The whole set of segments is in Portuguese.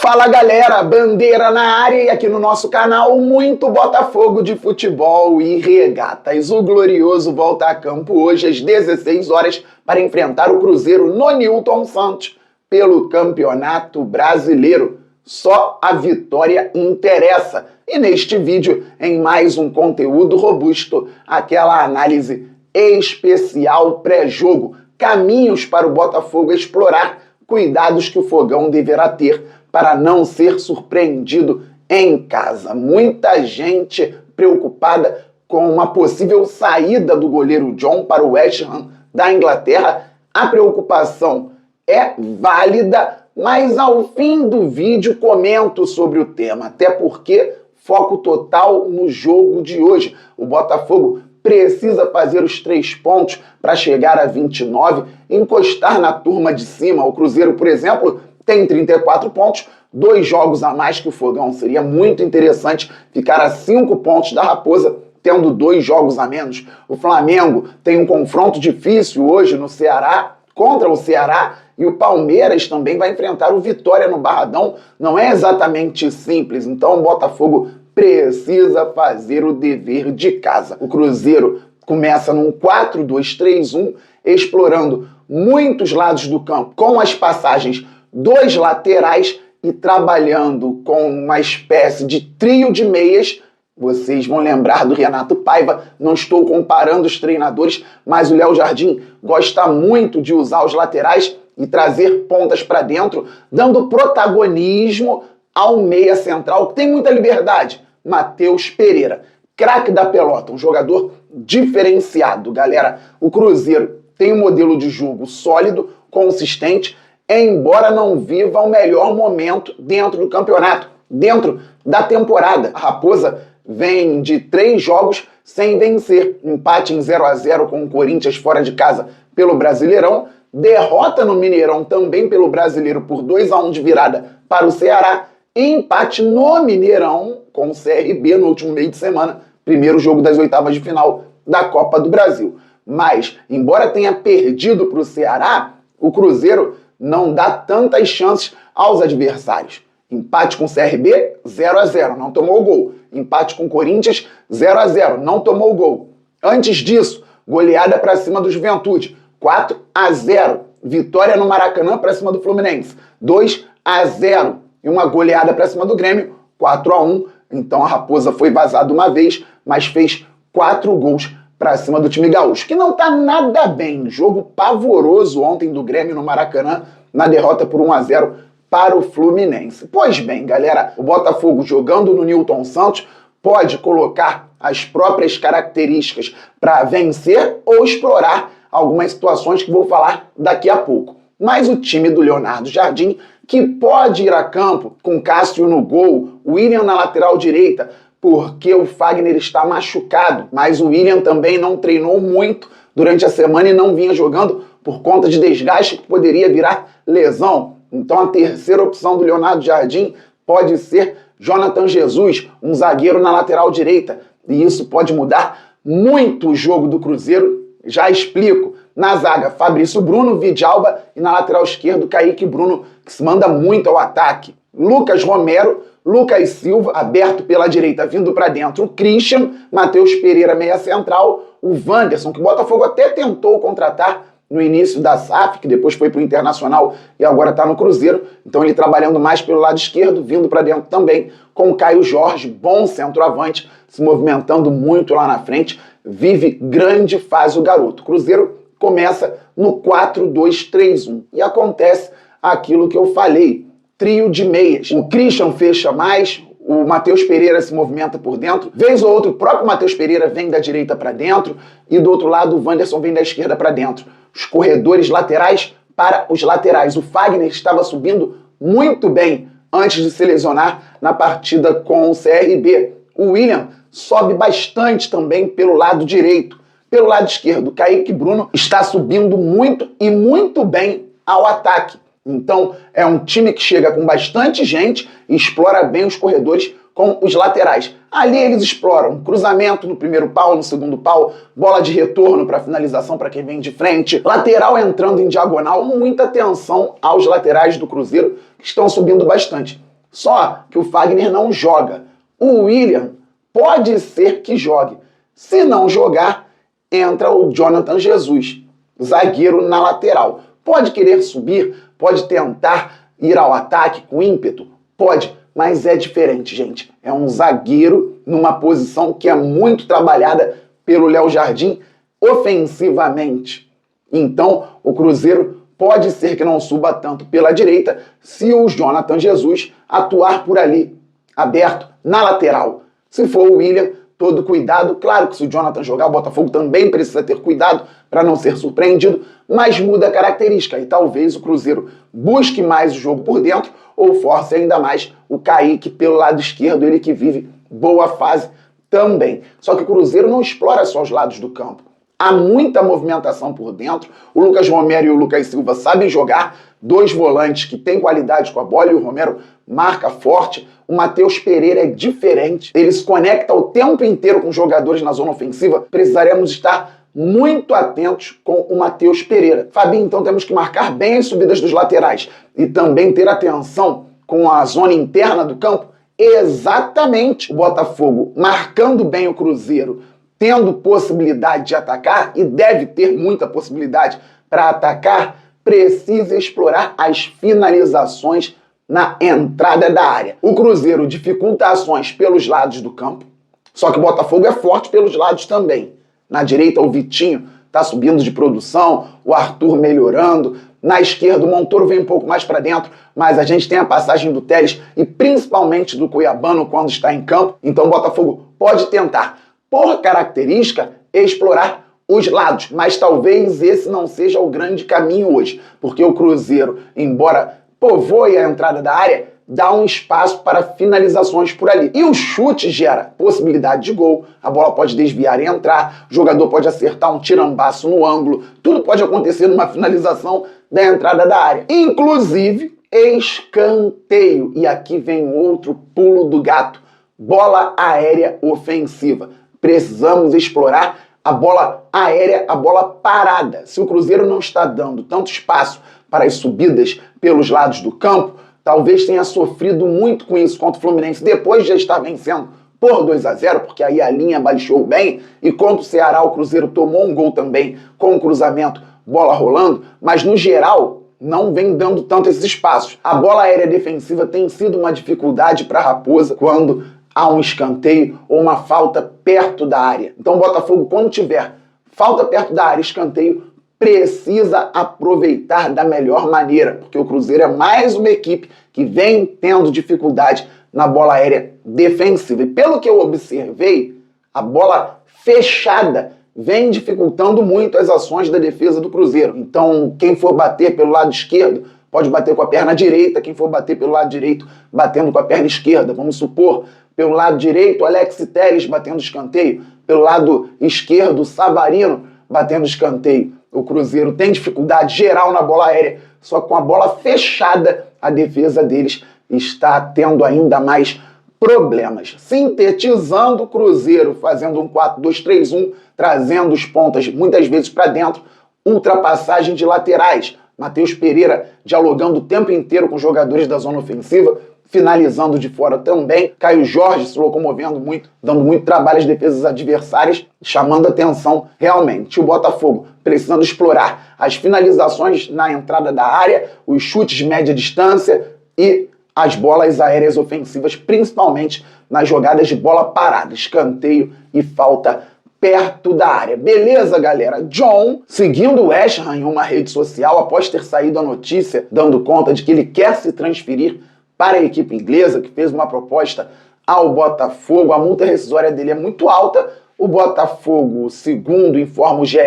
Fala galera, Bandeira na área e aqui no nosso canal muito Botafogo de futebol e regatas. O Glorioso volta a campo hoje às 16 horas para enfrentar o Cruzeiro no Newton Santos pelo Campeonato Brasileiro. Só a vitória interessa. E neste vídeo, em mais um conteúdo robusto, aquela análise especial pré-jogo, caminhos para o Botafogo explorar, cuidados que o Fogão deverá ter para não ser surpreendido em casa. Muita gente preocupada com uma possível saída do goleiro John para o West Ham da Inglaterra. A preocupação é válida, mas ao fim do vídeo comento sobre o tema, até porque foco total no jogo de hoje. O Botafogo precisa fazer os 3 pontos para chegar a 29, encostar na turma de cima. O Cruzeiro, por exemplo, tem 34 pontos, 2 jogos a mais que o Fogão. Seria muito interessante ficar a 5 pontos da Raposa, tendo 2 jogos a menos. O Flamengo tem um confronto difícil hoje no Ceará, contra o Ceará, e o Palmeiras também vai enfrentar o Vitória no Barradão. Não é exatamente simples, então o Botafogo precisa fazer o dever de casa. O Cruzeiro começa num 4-2-3-1, explorando muitos lados do campo, com as passagens dos laterais e trabalhando com uma espécie de trio de meias. Vocês vão lembrar do Renato Paiva, não estou comparando os treinadores, mas o Léo Jardim gosta muito de usar os laterais e trazer pontas para dentro, dando protagonismo ao meia central, que tem muita liberdade, Matheus Pereira, craque da pelota, um jogador diferenciado, galera. O Cruzeiro tem um modelo de jogo sólido, consistente, embora não viva o melhor momento dentro do campeonato, dentro da temporada. A Raposa vem de 3 jogos sem vencer, empate em 0-0 com o Corinthians fora de casa pelo Brasileirão, derrota no Mineirão também pelo Brasileiro por 2-1 de virada para o Ceará, e empate no Mineirão com o CRB no último meio de semana, primeiro jogo das oitavas de final da Copa do Brasil. Mas, embora tenha perdido para o Ceará, o Cruzeiro não dá tantas chances aos adversários. Empate com o CRB, 0-0, não tomou gol. Empate com o Corinthians, 0-0, não tomou gol. Antes disso, goleada para cima do Juventude, 4-0. Vitória no Maracanã para cima do Fluminense, 2-0. E uma goleada para cima do Grêmio, 4-1. Então a Raposa foi vazada uma vez, mas fez 4 gols para cima do time gaúcho, que não tá nada bem. Jogo pavoroso ontem do Grêmio no Maracanã, na derrota por 1-0 para o Fluminense. Pois bem, galera, o Botafogo jogando no Newton Santos pode colocar as próprias características para vencer ou explorar algumas situações que vou falar daqui a pouco. Mas o time do Leonardo Jardim, que pode ir a campo com Cássio no gol, William na lateral direita, porque o Fagner está machucado, mas o William também não treinou muito durante a semana e não vinha jogando por conta de desgaste que poderia virar lesão. Então a terceira opção do Leonardo Jardim pode ser Jonathan Jesus, um zagueiro na lateral direita, e isso pode mudar muito o jogo do Cruzeiro. Já explico. Na zaga, Fabrício Bruno, Vidalba, e na lateral esquerda, Kaique Bruno, que se manda muito ao ataque. Lucas Romero, Lucas Silva, aberto pela direita, vindo para dentro, o Christian, Matheus Pereira, meia central, o Wanderson, que o Botafogo até tentou contratar no início da SAF, que depois foi para o Internacional e agora está no Cruzeiro, então ele trabalhando mais pelo lado esquerdo, vindo para dentro também, com o Caio Jorge, bom centroavante, se movimentando muito lá na frente, vive grande fase o garoto. O Cruzeiro começa no 4-2-3-1 e acontece aquilo que eu falei, trio de meias. O Christian fecha mais, o Matheus Pereira se movimenta por dentro, vez ou outra o próprio Matheus Pereira vem da direita para dentro e do outro lado o Wanderson vem da esquerda para dentro. Os corredores laterais para os laterais. O Fagner estava subindo muito bem antes de se lesionar na partida com o CRB. O William sobe bastante também pelo lado direito. Pelo lado esquerdo, Kaique Bruno está subindo muito e muito bem ao ataque. Então, é um time que chega com bastante gente e explora bem os corredores com os laterais. Ali eles exploram cruzamento no primeiro pau, no segundo pau, bola de retorno para finalização para quem vem de frente, lateral entrando em diagonal, muita atenção aos laterais do Cruzeiro que estão subindo bastante. Só que o Fagner não joga. O William pode ser que jogue. Se não jogar, entra o Jonathan Jesus, zagueiro na lateral. Pode querer subir, pode tentar ir ao ataque com ímpeto? Pode, mas é diferente, gente. É um zagueiro numa posição que é muito trabalhada pelo Léo Jardim ofensivamente. Então, o Cruzeiro pode ser que não suba tanto pela direita se o Jonathan Jesus atuar por ali, aberto, na lateral. Se for o William, todo cuidado. Claro que se o Jonathan jogar, o Botafogo também precisa ter cuidado para não ser surpreendido, mas muda a característica e talvez o Cruzeiro busque mais o jogo por dentro ou force ainda mais o Kaique pelo lado esquerdo, ele que vive boa fase também. Só que o Cruzeiro não explora só os lados do campo. Há muita movimentação por dentro. O Lucas Romero e o Lucas Silva sabem jogar, dois volantes que têm qualidade com a bola e o Romero marca forte. O Matheus Pereira é diferente. Ele se conecta o tempo inteiro com jogadores na zona ofensiva. Precisaremos estar muito atentos com o Matheus Pereira. Fabinho, então temos que marcar bem as subidas dos laterais e também ter atenção com a zona interna do campo. Exatamente. O Botafogo marcando bem o Cruzeiro, tendo possibilidade de atacar, e deve ter muita possibilidade para atacar, precisa explorar as finalizações na entrada da área. O Cruzeiro dificulta ações pelos lados do campo, só que o Botafogo é forte pelos lados também. Na direita, o Vitinho está subindo de produção, o Arthur melhorando. Na esquerda, o Montoro vem um pouco mais para dentro, mas a gente tem a passagem do Telles e principalmente do Cuiabano quando está em campo. Então o Botafogo pode tentar, por característica, explorar os lados, mas talvez esse não seja o grande caminho hoje, porque o Cruzeiro, embora povoe a entrada da área, dá um espaço para finalizações por ali. E o chute gera possibilidade de gol, a bola pode desviar e entrar, o jogador pode acertar um tirambaço no ângulo, tudo pode acontecer numa finalização da entrada da área. Inclusive, escanteio. E aqui vem outro pulo do gato, bola aérea ofensiva. Precisamos explorar a bola aérea, a bola parada. Se o Cruzeiro não está dando tanto espaço para as subidas pelos lados do campo, talvez tenha sofrido muito com isso contra o Fluminense, depois de já estar vencendo por 2-0, porque aí a linha baixou bem, e contra o Ceará o Cruzeiro tomou um gol também com o cruzamento, bola rolando, mas no geral não vem dando tanto esses espaços. A bola aérea defensiva tem sido uma dificuldade para a Raposa quando há um escanteio ou uma falta perto da área. Então o Botafogo, quando tiver falta perto da área, escanteio, precisa aproveitar da melhor maneira, porque o Cruzeiro é mais uma equipe que vem tendo dificuldade na bola aérea defensiva. E pelo que eu observei, a bola fechada vem dificultando muito as ações da defesa do Cruzeiro. Então, quem for bater pelo lado esquerdo, pode bater com a perna direita, quem for bater pelo lado direito, batendo com a perna esquerda. Vamos supor, pelo lado direito, Alex Telles batendo escanteio, pelo lado esquerdo, Savarino batendo escanteio. O Cruzeiro tem dificuldade geral na bola aérea, só que com a bola fechada, a defesa deles está tendo ainda mais problemas. Sintetizando, o Cruzeiro fazendo um 4-2-3-1, trazendo os pontas muitas vezes para dentro, ultrapassagem de laterais. Matheus Pereira dialogando o tempo inteiro com os jogadores da zona ofensiva, finalizando de fora também. Caio Jorge se locomovendo muito, dando muito trabalho às defesas adversárias, chamando atenção realmente. O Botafogo precisando explorar as finalizações na entrada da área, os chutes de média distância e as bolas aéreas ofensivas, principalmente nas jogadas de bola parada, escanteio e falta perto da área. Beleza, galera? John, seguindo o West Ham em uma rede social, após ter saído a notícia dando conta de que ele quer se transferir para a equipe inglesa, que fez uma proposta ao Botafogo. A multa rescisória dele é muito alta. O Botafogo, segundo informa o GE,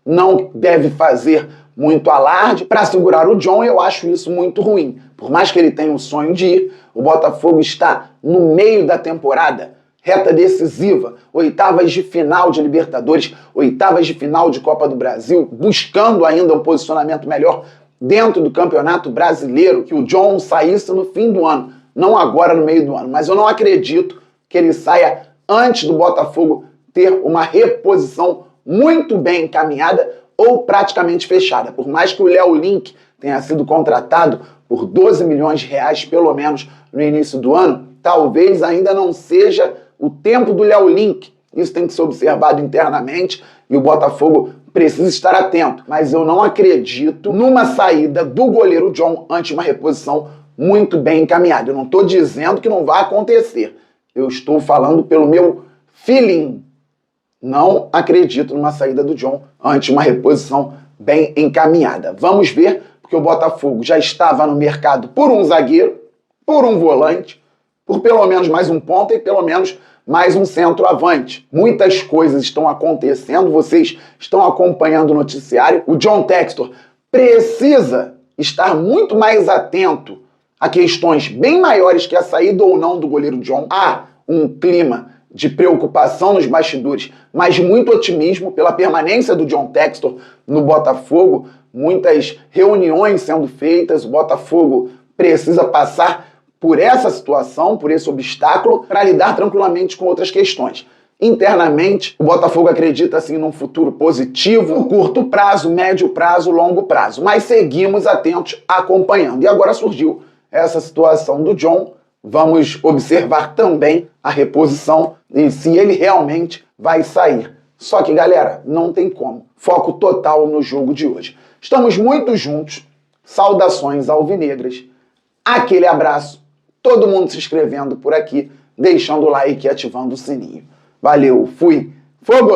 não deve fazer muito alarde para segurar o John. Eu acho isso muito ruim. Por mais que ele tenha um sonho de ir, o Botafogo está no meio da temporada, reta decisiva, oitavas de final de Libertadores, oitavas de final de Copa do Brasil, buscando ainda um posicionamento melhor dentro do Campeonato Brasileiro, que o John saísse no fim do ano, não agora no meio do ano, mas eu não acredito que ele saia antes do Botafogo ter uma reposição muito bem encaminhada ou praticamente fechada. Por mais que o Léo Link tenha sido contratado por 12 milhões de reais, pelo menos no início do ano, talvez ainda não seja o tempo do Léo Link. Isso tem que ser observado internamente e o Botafogo precisa estar atento. Mas eu não acredito numa saída do goleiro John antes de uma reposição muito bem encaminhada. Eu não estou dizendo que não vai acontecer. Eu estou falando pelo meu feeling. Não acredito numa saída do John antes de uma reposição bem encaminhada. Vamos ver, porque o Botafogo já estava no mercado por um zagueiro, por um volante, por pelo menos mais um ponta e pelo menos mais um centroavante. Muitas coisas estão acontecendo, vocês estão acompanhando o noticiário. O John Textor precisa estar muito mais atento a questões bem maiores que a saída ou não do goleiro John. Há um clima de preocupação nos bastidores, mas muito otimismo pela permanência do John Textor no Botafogo. Muitas reuniões sendo feitas, o Botafogo precisa passar por essa situação, por esse obstáculo, para lidar tranquilamente com outras questões. Internamente, o Botafogo acredita assim num futuro positivo, no curto prazo, médio prazo, longo prazo. Mas seguimos atentos, acompanhando. E agora surgiu essa situação do John. Vamos observar também a reposição e se ele realmente vai sair. Só que, galera, não tem como. Foco total no jogo de hoje. Estamos muito juntos. Saudações alvinegras. Aquele abraço. Todo mundo se inscrevendo por aqui, deixando o like e ativando o sininho. Valeu, fui, fogo!